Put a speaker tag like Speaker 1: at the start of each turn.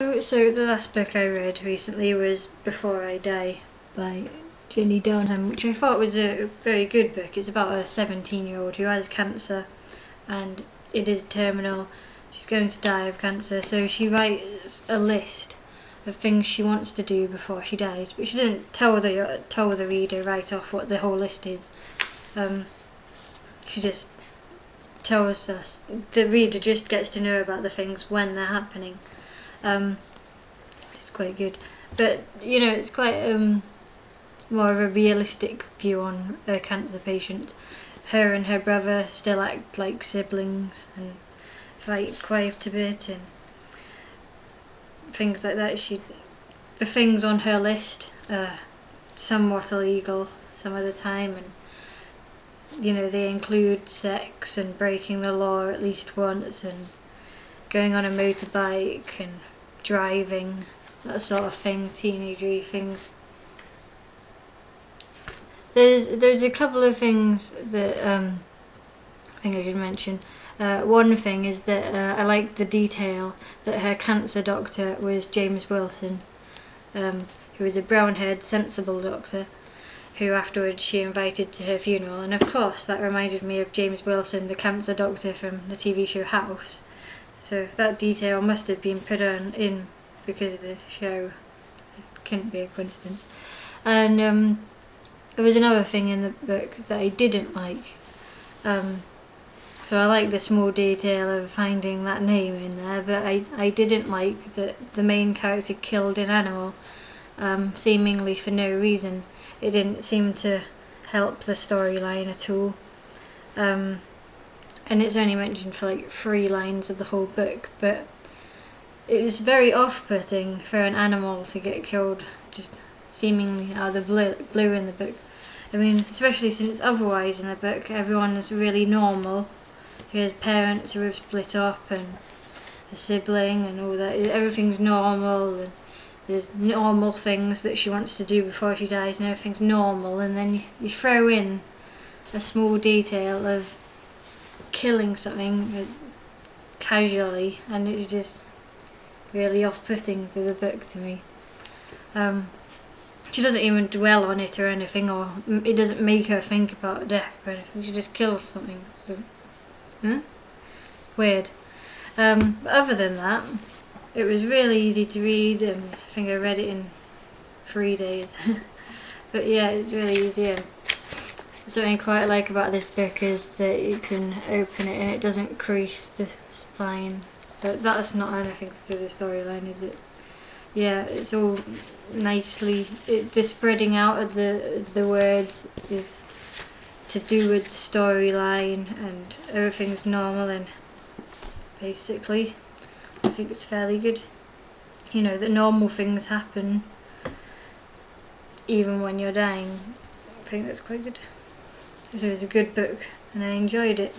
Speaker 1: So the last book I read recently was Before I Die by Downham, which I thought was a very good book. It's about a 17-year-old who has cancer and it is terminal. She's going to die of cancer, so she writes a list of things she wants to do before she dies, but she doesn't tell the reader right off what the whole list is. She just tells us, the reader just gets to know about the things when they're happening. It's quite good, but you know, it's quite more of a realistic view on a cancer patient. Her and her brother still act like siblings and fight quite a bit and things like that. The things on her list are somewhat illegal some of the time, and you know, they include sex and breaking the law at least once and going on a motorbike and driving, that sort of thing, teenagery things. There's a couple of things that I think I should mention. One thing is that I like the detail that her cancer doctor was James Wilson, who was a brown-haired, sensible doctor who afterwards she invited to her funeral, and of course that reminded me of James Wilson, the cancer doctor from the TV show House. So that detail must have been put in because of the show. It couldn't be a coincidence. And there was another thing in the book that I didn't like. So I like the small detail of finding that name in there, but I didn't like that the main character killed an animal, seemingly for no reason. It didn't seem to help the storyline at all. And it's only mentioned for like 3 lines of the whole book, but it was very off-putting for an animal to get killed just seemingly out of the blue in the book. I mean, especially since otherwise in the book everyone is really normal. He has parents who have split up and a sibling and all that. Everything's normal, and there's normal things that she wants to do before she dies and everything's normal, and then you throw in a small detail of killing something casually, and it's just really off-putting to the book to me. She doesn't even dwell on it or anything, or it doesn't make her think about death or anything. She just kills something. So, weird. But other than that, it was really easy to read, and I think I read it in 3 days. But yeah, it's really easy. And something I quite like about this book is that you can open it and it doesn't crease the spine. But that's not anything to do with the storyline, is it? Yeah, it's all nicely. The spreading out of the words is to do with the storyline, and everything's normal, and basically I think it's fairly good. You know, that normal things happen even when you're dying. I think that's quite good. So it was a good book and I enjoyed it.